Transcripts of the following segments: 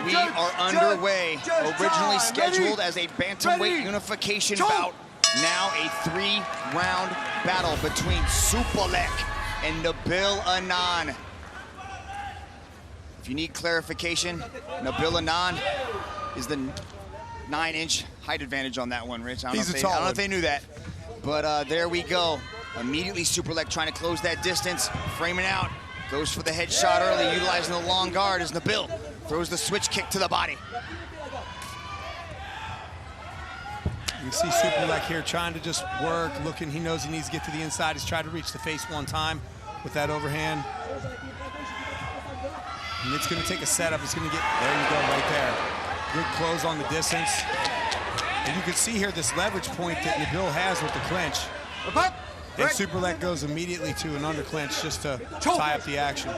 We are underway. Originally scheduled as a bantamweight unification bout. Now a 3-round battle between Superlek and Nabil Anane. If you need clarification, Nabil Anane is the 9-inch height advantage on that one, Rich. I don't know if they knew that. But there we go. Immediately Superlek trying to close that distance, framing out. Goes for the headshot early, utilizing the long guard as Nabil throws the switch kick to the body. You see Superlek here trying to just work, looking. He knows he needs to get to the inside. He's tried to reach the face one time with that overhand. And it's going to take a setup. It's going to get, there you go, right there. Good close on the distance. And you can see here this leverage point that Nabil has with the clinch. And Superlek goes immediately to an under clinch just to tie up the action.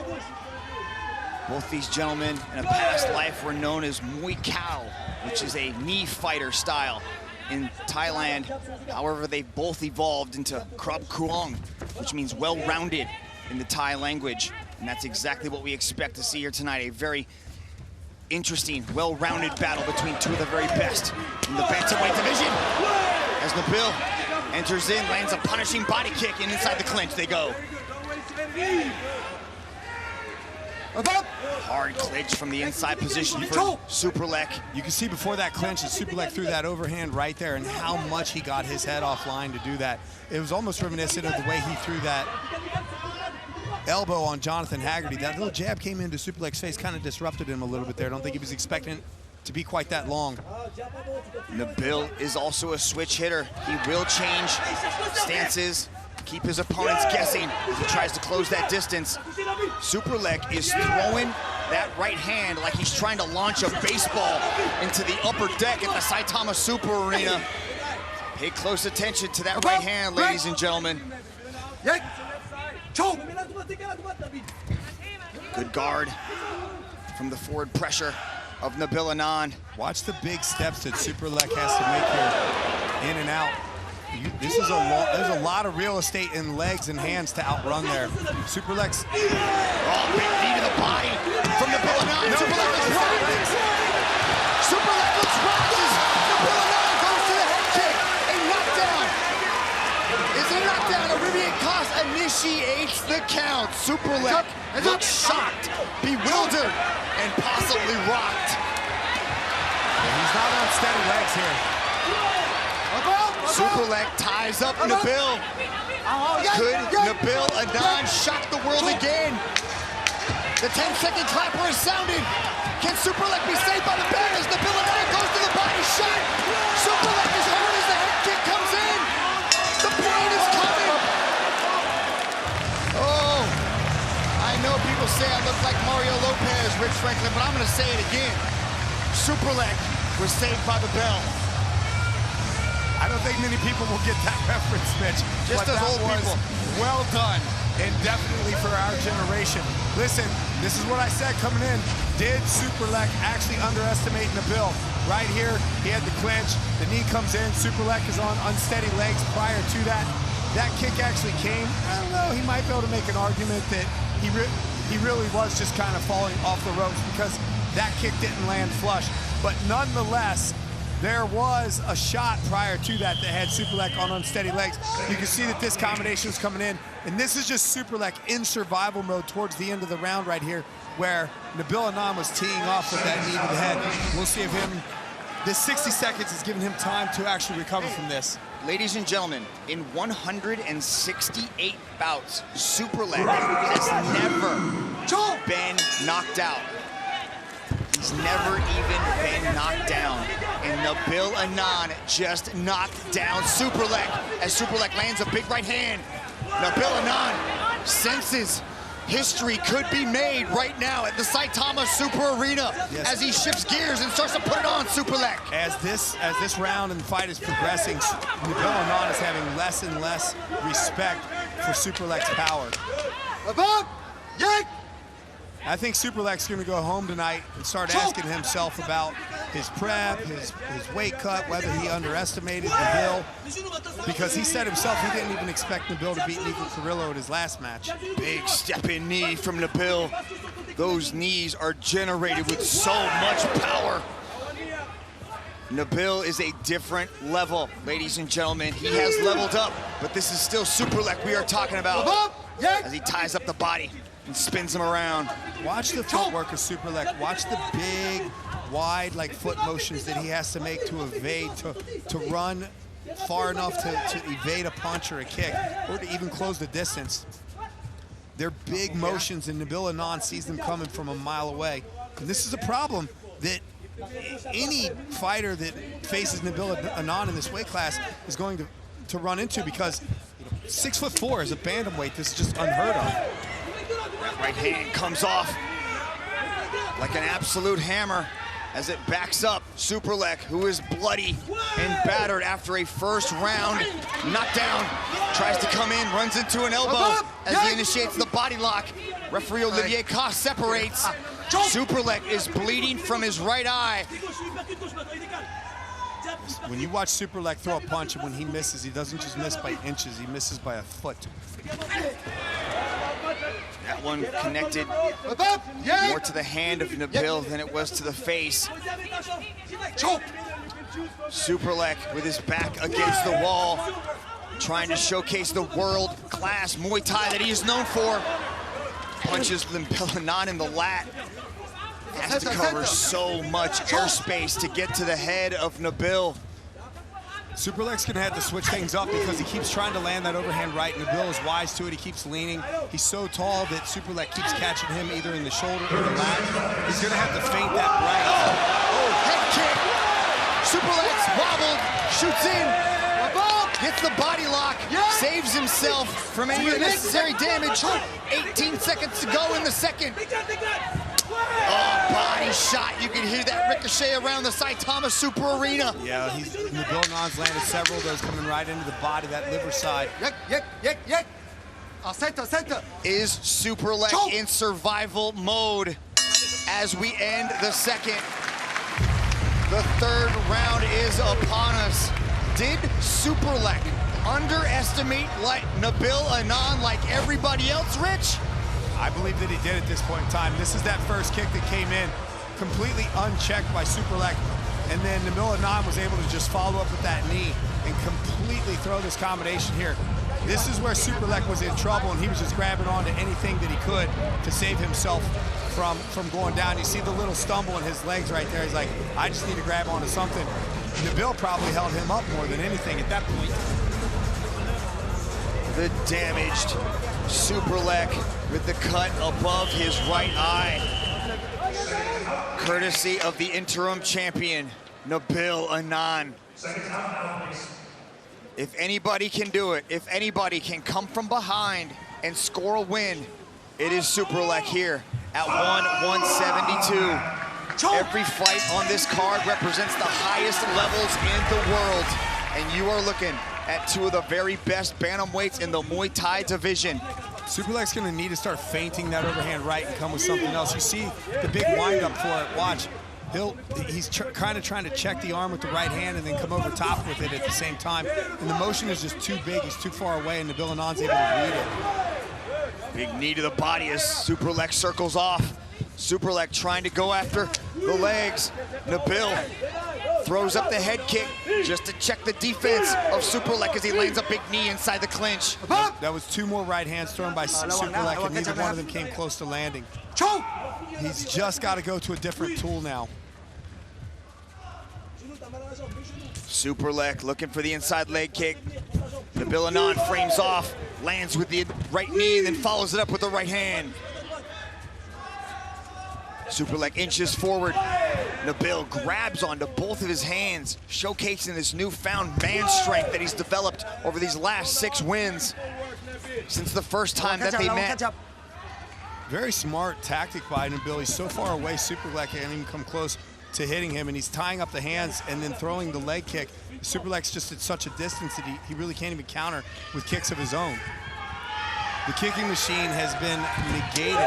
Both these gentlemen in a past life were known as Buakaw, which is a knee fighter style in Thailand. However, they both evolved into Krab Kuong, which means well-rounded in the Thai language. And that's exactly what we expect to see here tonight. A very interesting, well-rounded battle between two of the very best in the bantamweight division. As Nabil enters in, lands a punishing body kick, and inside the clinch they go. Hard clinch from the inside position for Superlek. You can see before that clinch that Superlek threw that overhand right there and how much he got his head offline to do that. It was almost reminiscent of the way he threw that elbow on Jonathan Haggerty. That little jab came into Superlek's face, kind of disrupted him a little bit there. I don't think he was expecting it to be quite that long. Nabil is also a switch hitter. He will change stances, keep his opponents guessing as he tries to close that distance. Superlek is throwing that right hand like he's trying to launch a baseball into the upper deck at the Saitama Super Arena. Pay close attention to that right hand, ladies and gentlemen. Good guard from the forward pressure of Nabil Anane. Watch the big steps that Superlek has to make here, in and out. There's a lot of real estate in legs and hands to outrun there. Superlek's... Oh, big knee to the body from Nabil Anane. No, Superlek looks right. Superlek looks right. Nabil Anane goes to the head kick. A knockdown. Is it a knockdown? Arabian Cost initiates the count. Superlek looks shocked, bewildered, and possibly rocked. He's not on steady legs here. Superlek ties up Nabil. Could Nabil Anane shock the world again? The 10-second clapper is sounded. Can Superlek be saved by the bell as Nabil Anane goes to the body shot? Superlek is hurt as the head kick comes in. The pain is coming. Oh, I know people say I look like Mario Lopez, Rich Franklin, but I'm gonna say it again. Superlek was saved by the bell. I don't think many people will get that reference, Mitch. Just as old people. Well done, and definitely for our generation. Listen, this is what I said coming in. Did Superlek actually underestimate Nabil? Right here, he had the clinch. The knee comes in. Superlek is on unsteady legs prior to that. That kick actually came. I don't know, he might be able to make an argument that he really was just kind of falling off the ropes because that kick didn't land flush. But nonetheless, there was a shot prior to that that had Superlek on unsteady legs. You can see that this combination is coming in, and this is just Superlek in survival mode towards the end of the round right here, where Nabil Anane was teeing off with that knee to the head. We'll see if this 60 seconds is giving him time to actually recover from this. Ladies and gentlemen, in 168 bouts, Superlek has never been knocked out. He's never even been knocked down. And Nabil Anane just knocked down Superlek as Superlek lands a big right hand. Nabil Anane senses history could be made right now at the Saitama Super Arena as he shifts gears and starts to put it on Superlek. As this round and fight is progressing, Nabil Anane is having less and less respect for Superlek's power. I think Superlek's going to go home tonight and start asking himself about his prep, his weight cut, whether he underestimated Nabil, because he said himself he didn't even expect Nabil to beat Nico Carrillo at his last match. Big step-in knee from Nabil. Those knees are generated with so much power. Nabil is a different level, ladies and gentlemen. He has leveled up, but this is still Superlek we are talking about as he ties up the body and spins him around. Watch the footwork of Superlek. Watch the big, wide, like foot motions that he has to make to evade, to run far enough to evade a punch or a kick, or to even close the distance. They're big motions, and Nabil Anane sees them coming from a mile away. And this is a problem that any fighter that faces Nabil Anane in this weight class is going to run into, because 6'4" as a bantamweight, this is just unheard of. That right hand comes off like an absolute hammer as it backs up Superlek, who is bloody and battered after a first round knockdown. Tries to come in, runs into an elbow as he initiates the body lock. Referee Olivier Cost separates. Superlek is bleeding from his right eye. When you watch Superlek throw a punch, and when he misses, he doesn't just miss by inches, he misses by a foot. That one connected more to the hand of Nabil than it was to the face. Superlek with his back against the wall, trying to showcase the world-class Muay Thai that he is known for. Punches Nabil Anane in the lat. Has to cover so much airspace to get to the head of Nabil. Superlek's gonna have to switch things up because he keeps trying to land that overhand right. Nabil is wise to it, he keeps leaning. He's so tall that Superlek keeps catching him either in the shoulder or the lat. He's gonna have to feint that right. Oh, head kick. Superlek's wobbled, shoots in, gets the body lock, saves himself from any unnecessary damage. 18 seconds to go in the second. Oh, body shot. You can hear that ricochet around the Saitama Super Arena. Yeah, Nabil Anane's landed several of those coming right into the body, that liver side. Is Superlek in survival mode as we end the second? The third round is upon us. Did Superlek underestimate Nabil Anane like everybody else, Rich? I believe that he did at this point in time. This is that first kick that came in completely unchecked by Superlek, and then Nabil Anane was able to just follow up with that knee and completely throw this combination here. This is where Superlek was in trouble, and he was just grabbing onto anything that he could to save himself from going down. You see the little stumble in his legs right there. He's like, I just need to grab onto something. Nabil probably held him up more than anything at that point. The damaged Superlek with the cut above his right eye. Courtesy of the interim champion, Nabil Anane. If anybody can do it, if anybody can come from behind and score a win, it is Superlek here at 172. Every fight on this card represents the highest levels in the world, and you are looking at two of the very best bantamweights in the Muay Thai division. Superlek's gonna need to start feinting that overhand right and come with something else. You see the big windup for it. Watch, he's kind of trying to check the arm with the right hand and then come over top with it at the same time. And the motion is just too big, he's too far away, and Nabil Anane's able to read it. Big knee to the body as Superlek circles off. Superlek trying to go after the legs. Nabil throws up the head kick just to check the defense of Superlek as he lands a big knee inside the clinch. That was two more right hands thrown by Superlek, and neither one of them came close to landing. He's just got to go to a different tool now. Superlek looking for the inside leg kick. Nabil Anane frames off, lands with the right knee, and then follows it up with the right hand. Superlek inches forward. Nabil grabs onto both of his hands, showcasing this newfound man strength that he's developed over these last 6 wins since the first time that they met. Very smart tactic by Nabil. He's so far away, Superlek can't even come close to hitting him, and he's tying up the hands and then throwing the leg kick. Superlek's just at such a distance that he really can't even counter with kicks of his own. The kicking machine has been negated.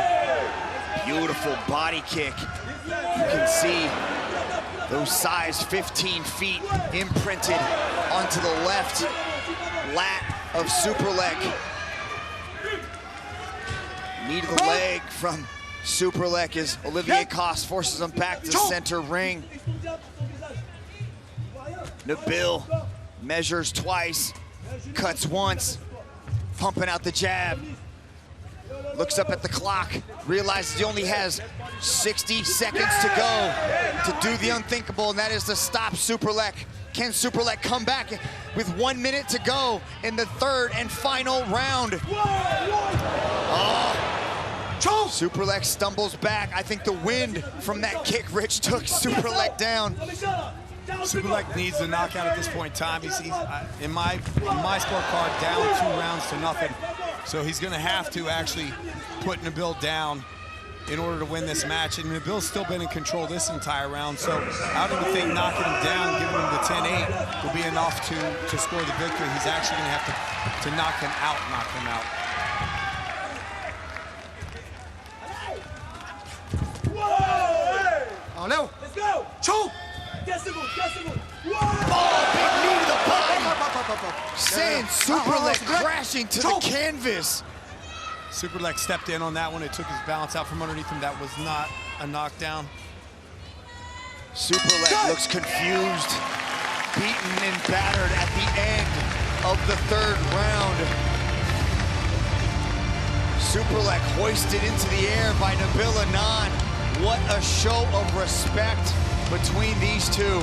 Beautiful body kick. You can see those size 15 feet imprinted onto the left lat of Superlek. Knee to the leg from Superlek as Olivier Coste forces him back to center ring. Nabil measures twice, cuts once, pumping out the jab. Looks up at the clock, realizes he only has 60 seconds to go to do the unthinkable, and that is to stop Superlek. Can Superlek come back with 1 minute to go in the third and final round? Superlek stumbles back. I think the wind from that kick, Rich, took Superlek down. Superlek needs a knockout at this point in time. He's in my scorecard down 2 rounds to nothing. So he's gonna have to actually put Nabil down in order to win this match. And Nabil's still been in control this entire round. So I don't even think knocking him down, giving him the 10-8 will be enough to score the victory. He's actually gonna have to knock him out. Let's go! Choke! Big knee to the body. Sends Superlek crashing to the canvas. Superlek stepped in on that one. It took his balance out from underneath him. That was not a knockdown. Superlek looks confused, beaten and battered at the end of the third round. Superlek hoisted into the air by Nabil Anane. What a show of respect between these two.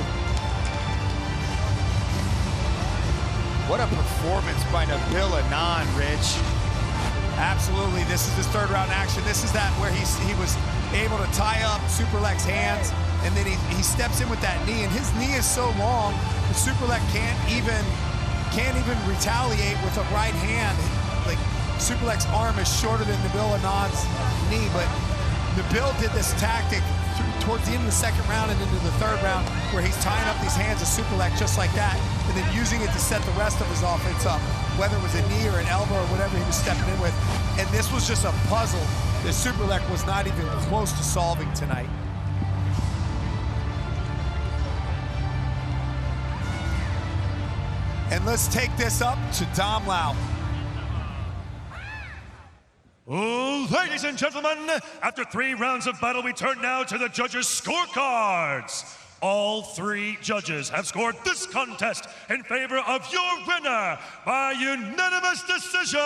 What a performance by Nabil Anane, Rich. Absolutely, this is his third round action. This is that where he was able to tie up Superlek's hands, and then he steps in with that knee, and his knee is so long that Superlek can't even retaliate with a right hand. Like, Superlek's arm is shorter than Nabil Anane's knee, but Nabil did this tactic towards the end of the second round and into the third round, where he's tying up these hands of Superlek just like that, and then using it to set the rest of his offense up, whether it was a knee or an elbow or whatever he was stepping in with. And this was just a puzzle that Superlek was not even close to solving tonight. And let's take this up to Dom Lau. Ladies and gentlemen, after 3 rounds of battle, we turn now to the judges' scorecards. All 3 judges have scored this contest in favor of your winner by unanimous decision,